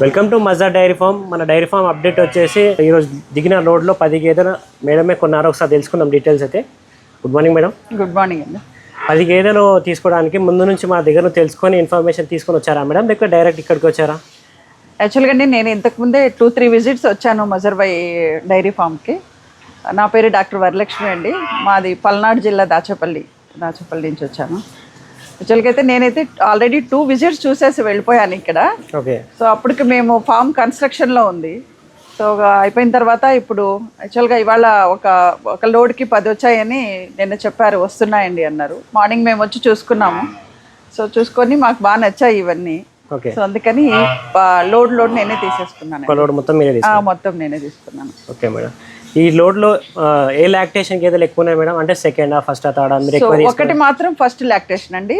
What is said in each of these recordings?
Welcome to Mazhar dairy farm. మన dairy farm update వచ్చేసి ఈరోజు దిగిన లోడ్లో 10 గేదెలు మేడమే కొన్నారో ఒకసారి తెలుసుకుందాం డీటెయిల్స్ అయితే. Good morning madam. Good morning అండి. 10 గేదెలు తీసుకోవడానికి ముందు నుంచి మా దగ్గర తెలుసుకొని ఇన్ఫర్మేషన్ తీసుకొని వచ్చారా మేడం, లేకపోతే డైరెక్ట్ ఇక్కడికి వచ్చారా? యాక్చువల్గా అండి నేను ఇంతకుముందే 2-3 విజిట్స్ వచ్చాను మజర్బాయ్ డైరీ ఫామ్కి. నా పేరు డాక్టర్ వరలక్ష్మి అండి. మాది పల్నాడు జిల్లా దాచేపల్లి నుంచి వచ్చాను. యాక్చువల్గా అయితే నేనైతే ఆల్రెడీ 2 విజిట్స్ చూసేసి వెళ్ళిపోయాను ఇక్కడ. ఓకే. సో అప్పటికి మేము ఫామ్ కన్స్ట్రక్షన్లో ఉంది. సో అయిపోయిన తర్వాత ఇప్పుడు యాక్చువల్గా ఇవాళ ఒక లోడ్కి 10 వచ్చాయని నిన్న చెప్పారు, వస్తున్నాయండి అన్నారు. మార్నింగ్ మేము వచ్చి చూసుకున్నాము. సో చూసుకొని మాకు బాగా నచ్చాయి ఇవన్నీ. ఓకే. సో అందుకని లోడ్ నేనే తీసేసుకున్నాను. లోడ్ మొత్తం మొత్తం నేనే తీసుకున్నాను. Okay madam. ఈ లోడ్లో ఏ లాక్టేషన్ గేదెలు ఎక్కువ ఉన్నాయి మేడం? అంటే సెకండ్ ఫస్ట్ థర్డ్ మీరు సో ఒకటి మాత్రం ఫస్ట్ లాక్టేషన్ అండి,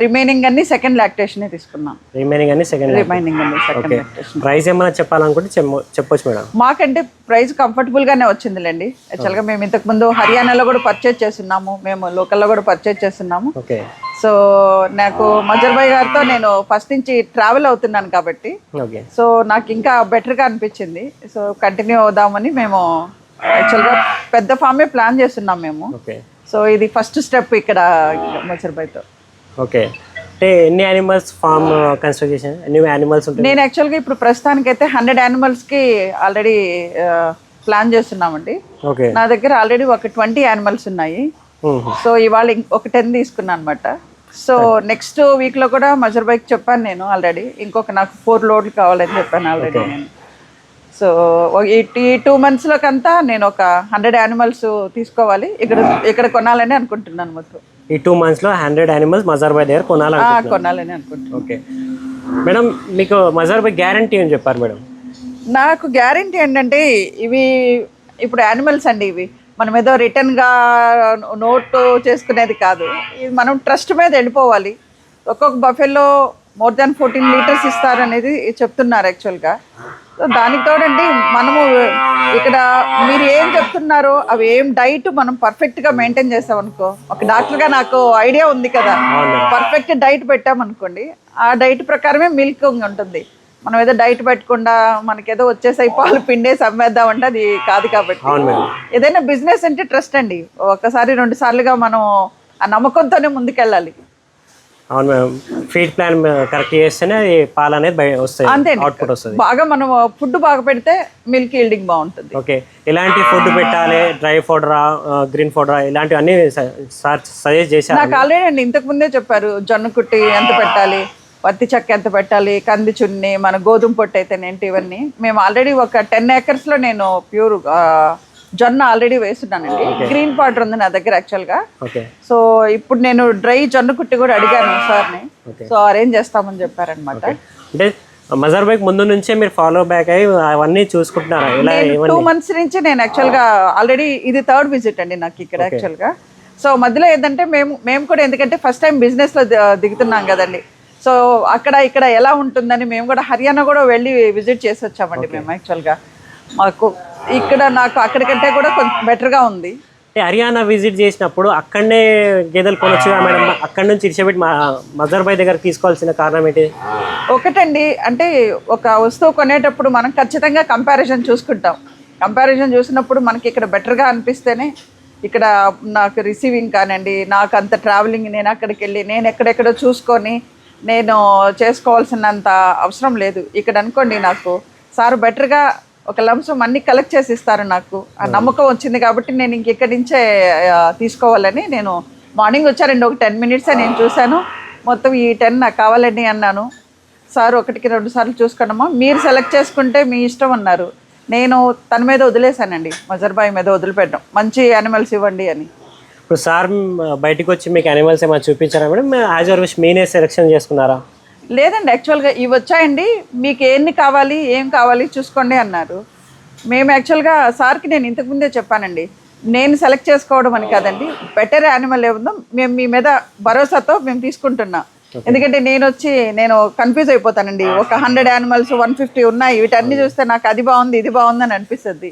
రిమైనింగ్ అన్ని సెకండ్ లాక్టేషన్ తీసుకున్నాం. రిమైనింగ్ అన్ని సెకండ్ లాక్టేషన్. ప్రైస్ ఏమైనా చెప్పాలనుకుంటే చెప్పొచ్చు మేడం. మాకంటే ప్రైస్ కంఫర్టబుల్ గానే వచ్చిందిలేండి. యాక్చువల్గా మేము ఇంతకు ముందు హర్యానాలో కూడా పర్చేజ్ చేస్తున్నాము, మేము లోకల్లో కూడా పర్చేజ్ చేస్తున్నాము. ఓకే. సో నాకు మజర్బాయ్ గారితో నేను ఫస్ట్ నుంచి ట్రావెల్ అవుతున్నాను కాబట్టి సో నాకు ఇంకా బెటర్గా అనిపించింది. సో కంటిన్యూ అవుదామని మేము యాక్చువల్గా పెద్ద ఫామే ప్లాన్ చేస్తున్నాం మేము. సో ఇది ఫస్ట్ స్టెప్ ఇక్కడ మజర్బాయ్తో. ఓకే. అంటే ఎన్ని యానిమల్స్ ఫామ్ కన్స్ట్రక్ట్ చేసాను, ఎన్ని యానిమల్స్ ఉంటాయి? నేను యాక్చువల్గా ఇప్పుడు ప్రస్తుతానికి అయితే 100 యానిమల్స్కి ఆల్రెడీ ప్లాన్ చేస్తున్నామండి. ఓకే. నా దగ్గర ఆల్రెడీ ఒక 20 యానిమల్స్ ఉన్నాయి. సో ఇవాళ ఒక 10 తీసుకున్నాను అనమాట. సో నెక్స్ట్ వీక్లో కూడా మజర్బాయ్కి చెప్పాను నేను ఆల్రెడీ, ఇంకొక నాకు 4 లోడ్లు కావాలని చెప్పాను ఆల్రెడీ నేను. సో ఈ 2 monthsలోకంతా నేను ఒక 100 యానిమల్స్ తీసుకోవాలి, ఇక్కడ కొనాలని అనుకుంటున్నాను. మొత్తం ఈ 2 monthsలో 100 యానిమల్స్ మజర్బాయ్ దగ్గర కొనాలని అనుకుంటున్నాను. Okay madam. మీకు మజర్బాయ్ గ్యారంటీ అని చెప్పారు మేడం. నాకు గ్యారంటీ ఏంటంటే ఇవి ఇప్పుడు యానిమల్స్ అండి, ఇవి మనం ఏదో రిటర్న్గా నోట్ చేసుకునేది కాదు. ఇది మనం ట్రస్ట్ మీద వెళ్ళిపోవాలి. ఒక్కొక్క బఫెల్లో more than 14 లీటర్స్ ఇస్తారు అనేది చెప్తున్నారు యాక్చువల్గా. సో దానికి తోడండి మనము ఇక్కడ మీరు ఏం చెప్తున్నారో అవి ఏం డైట్ మనం పర్ఫెక్ట్గా మెయింటైన్ చేస్తామనుకో, ఒక డాక్టర్గా నాకు ఐడియా ఉంది కదా, పర్ఫెక్ట్ డైట్ పెట్టామనుకోండి ఆ డైట్ ప్రకారమే మిల్క్ ఉంటుంది. మనం ఏదో డైట్ పెట్టకుండా మనకేదో వచ్చేసాయి పాలు పిండేసి అమ్మేద్దామంటే అది కాదు. కాబట్టి ఏదైనా బిజినెస్ అంటే ట్రస్ట్ అండి. 1-2 సార్లుగా మనం ఆ నమ్మకంతోనే ముందుకెళ్ళాలి. అవును మేడం. ఫీడ్ ప్లాన్ కరెక్ట్ చేస్తేనే పాలు అనేది వస్తాయి, అంతే. అవుట్పుట్ వస్తుంది. బాగా మనం ఫుడ్ బాగా పెడితే మిల్క్ ఈల్డింగ్ బాగుంటుంది. ఓకే. ఎలాంటి ఫుడ్ పెట్టాలి, డ్రై ఫుడరా, గ్రీన్ ఫుడరా, ఇలాంటివన్నీ సజెస్ట్ చేశారు నాకు ఆల్రెడీ అండి. ఇంతకు ముందే చెప్పారు జొన్న కుట్టి ఎంత పెట్టాలి, పత్తి చెక్క ఎంత పెట్టాలి, కంది చున్ని, మన గోధుమ పొట్టు అయితేనేంటి, ఇవన్నీ మేము ఆల్రెడీ ఒక 10 acresలో నేను ప్యూర్ జొన్న ఆల్రెడీ వేస్తున్నానండి. గ్రీన్ పౌడర్ ఉంది నా దగ్గర యాక్చువల్గా. సో ఇప్పుడు నేను డ్రై జొన్న కుట్టి కూడా అడిగాను సార్ని. సో అరేంజ్ చేస్తామని చెప్పారనమాట. అంటే మజర్బాయ్ ముందు నుంచే మీరు ఫాలో బ్యాక్ అయ్యి అవన్నీ చూసుకుంటున్నారా? 2 months నుంచి నేను యాక్చువల్గా ఆల్రెడీ ఇది 3rd విజిట్ అండి నాకు ఇక్కడ యాక్చువల్గా. సో మధ్యలో ఏంటంటే మేము కూడా ఎందుకంటే ఫస్ట్ టైం బిజినెస్లో దిగుతున్నాం కదండి. సో అక్కడ ఇక్కడ ఎలా ఉంటుందని మేము కూడా హర్యానా కూడా వెళ్ళి విజిట్ చేసి వచ్చామండి మేము. యాక్చువల్గా మాకు ఇక్కడ నాకు అక్కడికంటే కూడా కొంచెం బెటర్గా ఉంది. హర్యానా విజిట్ చేసినప్పుడు అక్కడనే గేదెలు కొనొచ్చుగా మేడం, అక్కడ నుంచి ఇరిచిపెట్టి మజర్బాయ్ దగ్గర తీసుకోవాల్సిన కారణం ఏంటి? ఒకటండి, అంటే ఒక వస్తువు కొనేటప్పుడు మనం ఖచ్చితంగా కంపారిజన్ చూసుకుంటాం. కంపారిజన్ చూసినప్పుడు మనకి ఇక్కడ బెటర్గా అనిపిస్తేనే ఇక్కడ నాకు రిసీవింగ్ కానండి, నాకు అంత ట్రావెలింగ్ నేను అక్కడికి వెళ్ళి నేను ఎక్కడెక్కడో చూసుకొని నేను చేసుకోవాల్సినంత అవసరం లేదు. ఇక్కడ అనుకోండి నాకు సార్ బెటర్గా ఒక లంసం అన్ని కలెక్ట్ చేసి ఇస్తారు. నాకు ఆ నమ్మకం వచ్చింది కాబట్టి నేను ఇంకెక్కడి నుంచే తీసుకోవాలని నేను మార్నింగ్ వచ్చారండి. ఒక 10 minutes నేను చూశాను. మొత్తం ఈ 10 నాకు కావాలండి అన్నాను. సార్ 1-2 సార్లు చూసుకోండమ్మా, మీరు సెలెక్ట్ చేసుకుంటే మీ ఇష్టం అన్నారు. నేను తన మీద వదిలేశానండి, మజర్బాయ్ మీద వదిలిపెట్టడం, మంచి యానిమల్స్ ఇవ్వండి అని. ఇప్పుడు సార్ బయటకు వచ్చి మీకు యానిమల్స్ ఏమైనా చూపించారా మేడం? యాజ్ యువర్ విష్ మీనే సెలెక్షన్ చేసుకున్నారా? లేదండి, యాక్చువల్గా ఇవి వచ్చాయండి, మీకు ఎన్ని కావాలి ఏం కావాలి చూసుకోండి అన్నారు. మేము యాక్చువల్గా సార్కి నేను ఇంతకుముందే చెప్పానండి, నేను సెలెక్ట్ చేసుకోవడం అని కాదండి, బెటర్ యానిమల్ ఏముందో మేము మీ మీద భరోసాతో మేము తీసుకుంటున్నాం. ఎందుకంటే నేను కన్ఫ్యూజ్ అయిపోతానండి. ఒక 100 యానిమల్స్ 150 ఉన్నాయి, వీటన్ని చూస్తే నాకు అది బాగుంది ఇది బాగుందని అనిపిస్తుంది.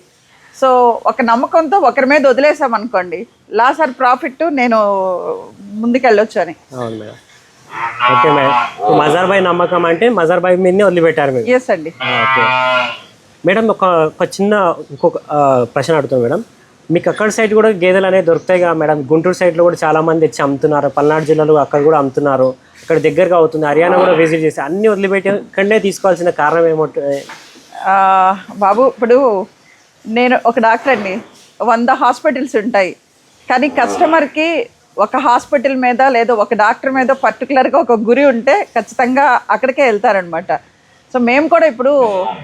సో ఒక నమ్మకంతో ఒకరి మీద వదిలేసామనుకోండి, లాస్ ఆర్ ప్రాఫిట్ నేను ముందుకెళ్ళొచ్చు అని. అవును మేడం. ఓకే మేడం, మజార్ బాయ్ నమ్మకం అంటే మజార్ బాయ్ మీదనే వదిలిపెట్టారు మీరు. ఎస్ అండి. ఓకే మేడం, ఒక చిన్న ఇంకొక ప్రశ్న అడుగుతాను మేడం. మీకు అక్కడ సైడ్ కూడా గేదెలు అనేవి దొరుకుతాయి కదా మేడం? గుంటూరు సైడ్లో కూడా చాలామంది తెచ్చి అమ్ముతున్నారు, పల్నాడు జిల్లాలో అక్కడ కూడా అమ్ముతున్నారు, అక్కడ దగ్గరగా అవుతుంది, హర్యానా కూడా విజిట్ చేసి అన్నీ వదిలిపెట్టి ఇక్కడనే తీసుకోవాల్సిన కారణం ఏమంటుంది? బాబు, ఇప్పుడు నేను ఒక డాక్టర్ అండి, 100 హాస్పిటల్స్ ఉంటాయి, కానీ కస్టమర్కి ఒక హాస్పిటల్ మీద లేదా ఒక డాక్టర్ మీద పర్టికులర్గా ఒక గురి ఉంటే ఖచ్చితంగా అక్కడికే వెళ్తారనమాట. సో మేము కూడా ఇప్పుడు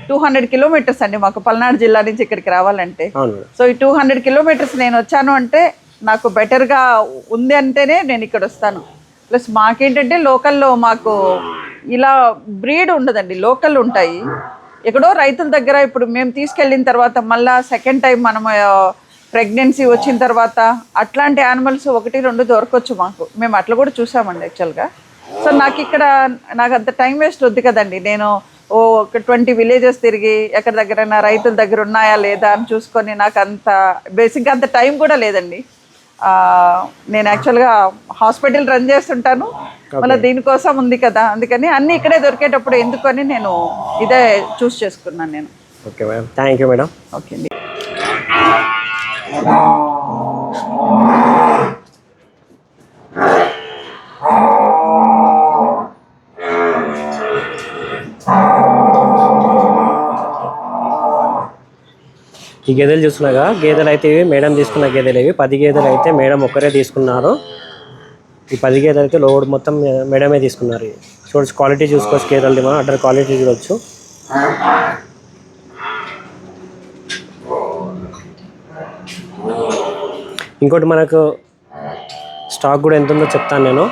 200 కిలోమీటర్స్ అండి మాకు పల్నాడు జిల్లా నుంచి ఇక్కడికి రావాలంటే. సో ఈ 200 కిలోమీటర్స్ నేను వచ్చాను అంటే నాకు బెటర్గా ఉంది అంటేనే నేను ఇక్కడ వస్తాను. ప్లస్ మాకేంటంటే లోకల్లో మాకు ఇలా బ్రీడ్ ఉండదండి, లోకల్ ఉంటాయి ఎక్కడో రైతుల దగ్గర. ఇప్పుడు మేము తీసుకెళ్ళిన తర్వాత మళ్ళీ సెకండ్ టైం మనం ప్రెగ్నెన్సీ వచ్చిన తర్వాత అట్లాంటి యానిమల్స్ 1-2 దొరకవచ్చు మాకు. మేము అట్లా కూడా చూసామండి యాక్చువల్గా. సో నాకు అంత టైం వేస్ట్ వద్దు కదండి. నేను ఒక 20 విలేజెస్ తిరిగి ఎక్కడ దగ్గరైనా రైతుల దగ్గర ఉన్నాయా లేదా అని చూసుకొని నాకు అంత బేసిక్గా అంత టైం కూడా లేదండి. నేను యాక్చువల్గా హాస్పిటల్ రన్ చేస్తుంటాను, మళ్ళీ దీనికోసం ఉంది కదా, అందుకని అన్నీ ఇక్కడే దొరికేటప్పుడు ఎందుకని నేను ఇదే చూస్ చేసుకున్నాను నేను. Okay madam, thank you madam. Okay అండి. ఈ గేదెలు చూస్తున్నాగా, గేదెలు అయితే ఇవి మేడం తీసుకున్న గేదెలు ఇవి. 10 గేదెలు అయితే మేడం ఒక్కరే తీసుకున్నారు. ఈ 10 గేదెలు అయితే లోడ్ మొత్తం మేడమే తీసుకున్నారు. చూడొచ్చు, క్వాలిటీ చూసుకోవచ్చు, గేదెలది మనం అడ్డర్ క్వాలిటీ చూడవచ్చు. ఇంకోటి మనకు స్టాక్ కూడా ఎంత ఉందో చెప్తాను నేను.